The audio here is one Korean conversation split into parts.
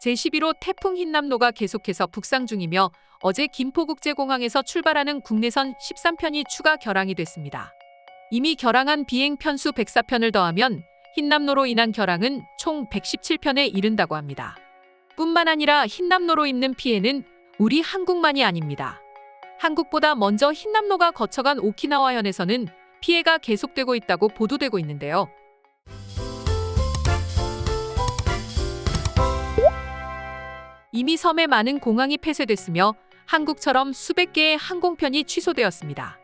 제11호 태풍 흰남노가 계속해서 북상 중이며 어제 김포국제공항에서 출발하는 국내선 13편이 추가 결항이 됐습니다. 이미 결항한 비행 편수 104편을 더하면 흰남노로 인한 결항은 총 117편에 이른다고 합니다. 뿐만 아니라 흰남노로 입는 피해는 우리 한국만이 아닙니다. 한국보다 먼저 흰남노가 거쳐간 오키나와현에서는 피해가 계속되고 있다고 보도되고 있는데요. 이미 섬에 많은 공항이 폐쇄됐으며 한국처럼 수백 개의 항공편이 취소되었습니다.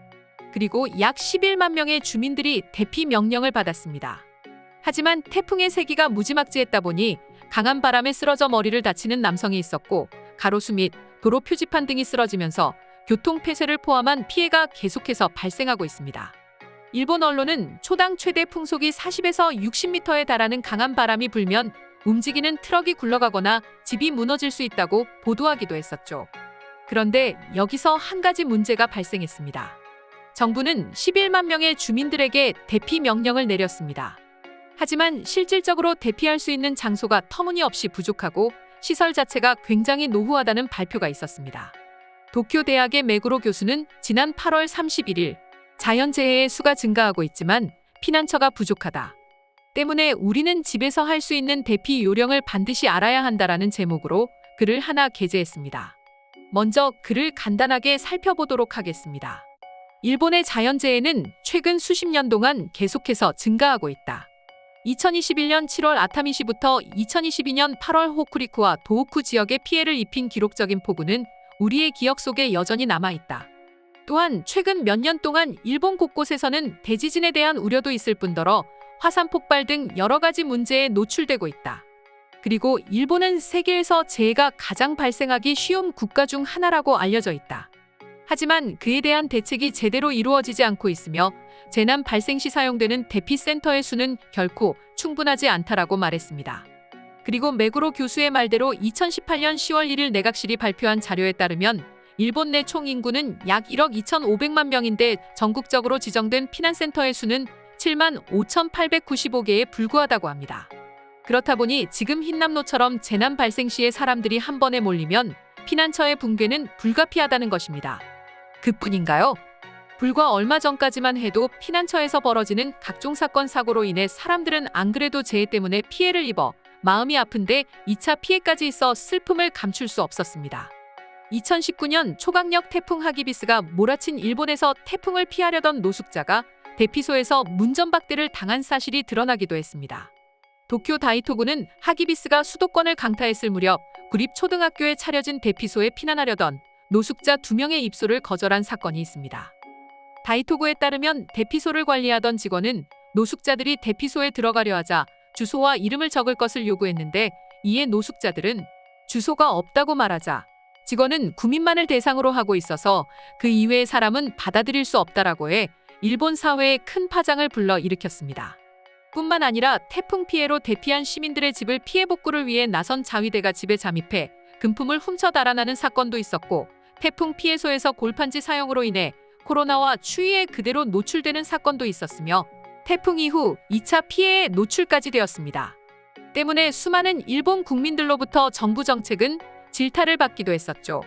그리고 약 11만 명의 주민들이 대피 명령을 받았습니다. 하지만 태풍의 세기가 무지막지했다 보니 강한 바람에 쓰러져 머리를 다치는 남성이 있었고 가로수 및 도로 표지판 등이 쓰러지면서 교통 폐쇄를 포함한 피해가 계속해서 발생하고 있습니다. 일본 언론은 초당 최대 풍속이 40에서 60m에 달하는 강한 바람이 불면 움직이는 트럭이 굴러가거나 집이 무너질 수 있다고 보도하기도 했었죠. 그런데 여기서 한 가지 문제가 발생했습니다. 정부는 11만 명의 주민들에게 대피 명령을 내렸습니다. 하지만 실질적으로 대피할 수 있는 장소가 터무니없이 부족하고 시설 자체가 굉장히 노후하다는 발표가 있었습니다. 도쿄 대학의 메구로 교수는 지난 8월 31일 자연재해의 수가 증가하고 있지만 피난처가 부족하다. 때문에 우리는 집에서 할 수 있는 대피 요령을 반드시 알아야 한다라는 제목으로 글을 하나 게재했습니다. 먼저 글을 간단하게 살펴보도록 하겠습니다. 일본의 자연재해는 최근 수십 년 동안 계속해서 증가하고 있다. 2021년 7월 아타미시부터 2022년 8월 호쿠리쿠와 도호쿠 지역에 피해를 입힌 기록적인 폭우는 우리의 기억 속에 여전히 남아있다. 또한 최근 몇 년 동안 일본 곳곳에서는 대지진에 대한 우려도 있을 뿐더러 화산 폭발 등 여러 가지 문제에 노출되고 있다. 그리고 일본은 세계에서 재해가 가장 발생하기 쉬운 국가 중 하나라고 알려져 있다. 하지만 그에 대한 대책이 제대로 이루어지지 않고 있으며 재난 발생 시 사용되는 대피센터의 수는 결코 충분하지 않다라고 말했습니다. 그리고 메구로 교수의 말대로 2018년 10월 1일 내각실이 발표한 자료에 따르면 일본 내 총 인구는 약 1억 2,500만 명인데 전국적으로 지정된 피난센터의 수는 7만 5,895개에 불과하다고 합니다. 그렇다 보니 지금 흰남노처럼 재난 발생 시에 사람들이 한 번에 몰리면 피난처의 붕괴는 불가피하다는 것입니다. 그뿐인가요? 불과 얼마 전까지만 해도 피난처에서 벌어지는 각종 사건 사고로 인해 사람들은 안 그래도 재해 때문에 피해를 입어 마음이 아픈데 2차 피해까지 있어 슬픔을 감출 수 없었습니다. 2019년 초강력 태풍 하기비스가 몰아친 일본에서 태풍을 피하려던 노숙자가 대피소에서 문전박대를 당한 사실이 드러나기도 했습니다. 도쿄 다이토구는 하기비스가 수도권을 강타했을 무렵 구립 초등학교에 차려진 대피소에 피난하려던 노숙자 2명의 입소를 거절한 사건이 있습니다. 다이토구에 따르면 대피소를 관리하던 직원은 노숙자들이 대피소에 들어가려 하자 주소와 이름을 적을 것을 요구했는데 이에 노숙자들은 주소가 없다고 말하자 직원은 구민만을 대상으로 하고 있어서 그 이외의 사람은 받아들일 수 없다라고 해 일본 사회에 큰 파장을 불러일으켰습니다. 뿐만 아니라 태풍 피해로 대피한 시민들의 집을 피해 복구를 위해 나선 자위대가 집에 잠입해 금품을 훔쳐 달아나는 사건도 있었고 태풍 피해소에서 골판지 사용으로 인해 코로나와 추위에 그대로 노출되는 사건도 있었으며 태풍 이후 2차 피해에 노출까지 되었습니다. 때문에 수많은 일본 국민들로부터 정부 정책은 질타를 받기도 했었죠.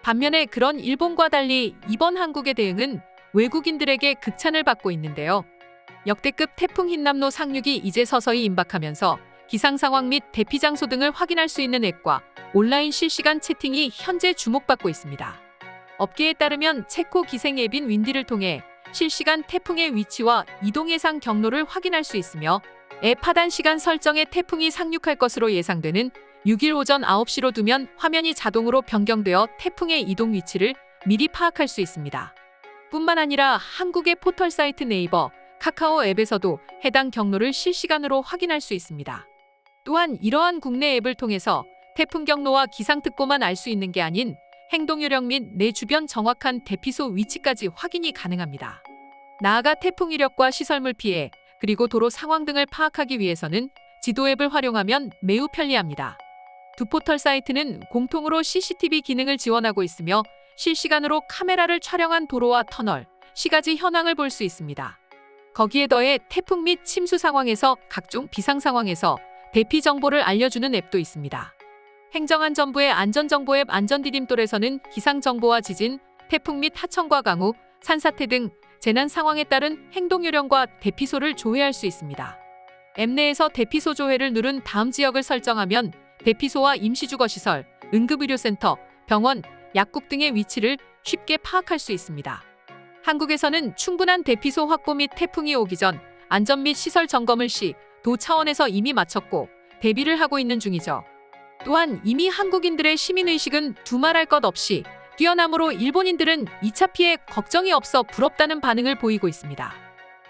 반면에 그런 일본과 달리 이번 한국의 대응은 외국인들에게 극찬을 받고 있는데요. 역대급 태풍 흰남노 상륙이 이제 서서히 임박하면서 기상 상황 및 대피 장소 등을 확인할 수 있는 앱과 온라인 실시간 채팅이 현재 주목받고 있습니다. 업계에 따르면 체코 기생 앱인 윈디를 통해 실시간 태풍의 위치와 이동 예상 경로를 확인할 수 있으며 앱 하단 시간 설정에 태풍이 상륙할 것으로 예상되는 6일 오전 9시로 두면 화면이 자동으로 변경되어 태풍의 이동 위치를 미리 파악할 수 있습니다. 뿐만 아니라 한국의 포털 사이트 네이버, 카카오 앱에서도 해당 경로를 실시간으로 확인할 수 있습니다. 또한 이러한 국내 앱을 통해서 태풍 경로와 기상특보만 알 수 있는 게 아닌 행동 요령 및 내 주변 정확한 대피소 위치까지 확인이 가능합니다. 나아가 태풍 이력과 시설물 피해, 그리고 도로 상황 등을 파악하기 위해서는 지도 앱을 활용하면 매우 편리합니다. 두 포털 사이트는 공통으로 CCTV 기능을 지원하고 있으며 실시간으로 카메라를 촬영한 도로와 터널, 시가지 현황을 볼 수 있습니다. 거기에 더해 태풍 및 침수 상황에서 각종 비상 상황에서 대피 정보를 알려주는 앱도 있습니다. 행정안전부의 안전정보 앱 안전디딤돌에서는 기상정보와 지진, 태풍 및 하천과 강우, 산사태 등 재난 상황에 따른 행동 요령과 대피소를 조회할 수 있습니다. 앱 내에서 대피소 조회를 누른 다음 지역을 설정하면 대피소와 임시주거시설, 응급의료센터, 병원, 약국 등의 위치를 쉽게 파악할 수 있습니다. 한국에서는 충분한 대피소 확보 및 태풍이 오기 전 안전 및 시설 점검을 도 차원에서 이미 마쳤고 대비를 하고 있는 중이죠. 또한 이미 한국인들의 시민의식은 두말할 것 없이 뛰어나므로 일본인들은 2차 피해 걱정이 없어 부럽다는 반응을 보이고 있습니다.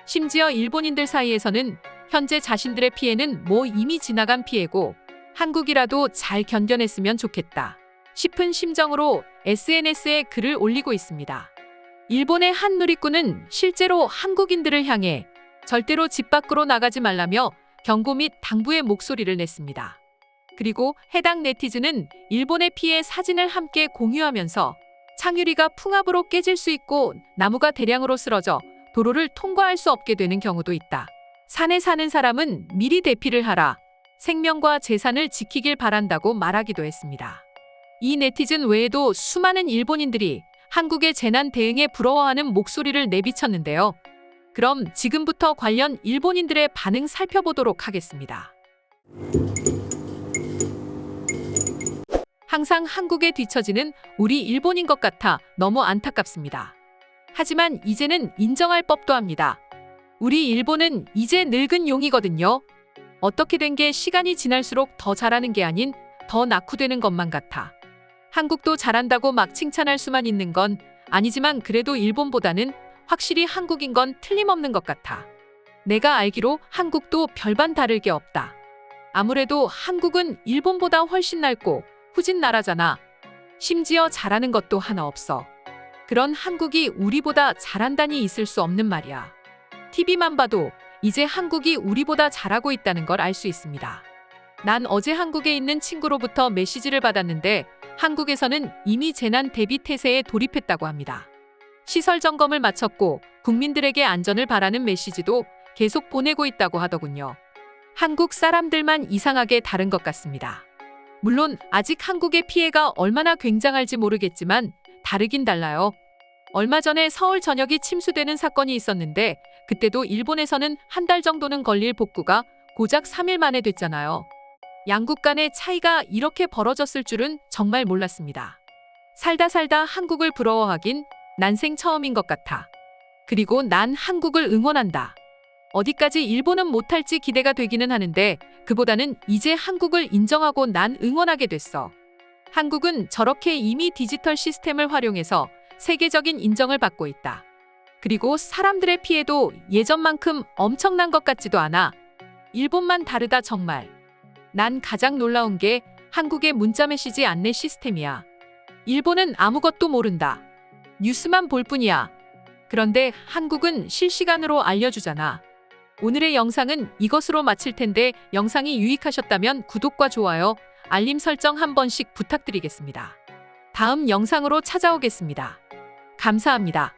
심지어 일본인들 사이에서는 현재 자신들의 피해는 이미 지나간 피해고 한국이라도 잘 견뎌냈으면 좋겠다 싶은 심정으로 SNS에 글을 올리고 있습니다. 일본의 한 누리꾼은 실제로 한국인들을 향해 절대로 집 밖으로 나가지 말라며 경고 및 당부의 목소리를 냈습니다. 그리고 해당 네티즌은 일본의 피해 사진을 함께 공유하면서 창유리가 풍압으로 깨질 수 있고 나무가 대량으로 쓰러져 도로를 통과할 수 없게 되는 경우도 있다. 산에 사는 사람은 미리 대피를 하라. 생명과 재산을 지키길 바란다고 말하기도 했습니다. 이 네티즌 외에도 수많은 일본인들이 한국의 재난 대응에 부러워하는 목소리를 내비쳤는데요. 그럼 지금부터 관련 일본인들의 반응 살펴보도록 하겠습니다. 항상 한국에 뒤처지는 우리 일본인 것 같아 너무 안타깝습니다. 하지만 이제는 인정할 법도 합니다. 우리 일본은 이제 늙은 용이거든요. 어떻게 된 게 시간이 지날수록 더 잘하는 게 아닌 더 낙후되는 것만 같아. 한국도 잘한다고 막 칭찬할 수만 있는 건 아니지만 그래도 일본보다는 확실히 한국인 건 틀림없는 것 같아. 내가 알기로 한국도 별반 다를 게 없다. 아무래도 한국은 일본보다 훨씬 낡고 후진 나라잖아. 심지어 잘하는 것도 하나 없어. 그런 한국이 우리보다 잘한다니 있을 수 없는 말이야. TV만 봐도 이제 한국이 우리보다 잘하고 있다는 걸 알 수 있습니다. 난 어제 한국에 있는 친구로부터 메시지를 받았는데 한국에서는 이미 재난 대비 태세에 돌입했다고 합니다. 시설 점검을 마쳤고 국민들에게 안전을 바라는 메시지도 계속 보내고 있다고 하더군요. 한국 사람들만 이상하게 다른 것 같습니다. 물론 아직 한국의 피해가 얼마나 굉장할지 모르겠지만 다르긴 달라요. 얼마 전에 서울 전역이 침수되는 사건이 있었는데 그때도 일본에서는 한 달 정도는 걸릴 복구가 고작 3일 만에 됐잖아요. 양국 간의 차이가 이렇게 벌어졌을 줄은 정말 몰랐습니다. 살다 한국을 부러워하긴 난생 처음인 것 같아. 그리고 난 한국을 응원한다. 어디까지 일본은 못할지 기대가 되기는 하는데 그보다는 이제 한국을 인정하고 난 응원하게 됐어. 한국은 저렇게 이미 디지털 시스템을 활용해서 세계적인 인정을 받고 있다. 그리고 사람들의 피해도 예전만큼 엄청난 것 같지도 않아. 일본만 다르다 정말. 난 가장 놀라운 게 한국의 문자 메시지 안내 시스템이야. 일본은 아무것도 모른다. 뉴스만 볼 뿐이야. 그런데 한국은 실시간으로 알려주잖아. 오늘의 영상은 이것으로 마칠 텐데 영상이 유익하셨다면 구독과 좋아요, 알림 설정 한 번씩 부탁드리겠습니다. 다음 영상으로 찾아오겠습니다. 감사합니다.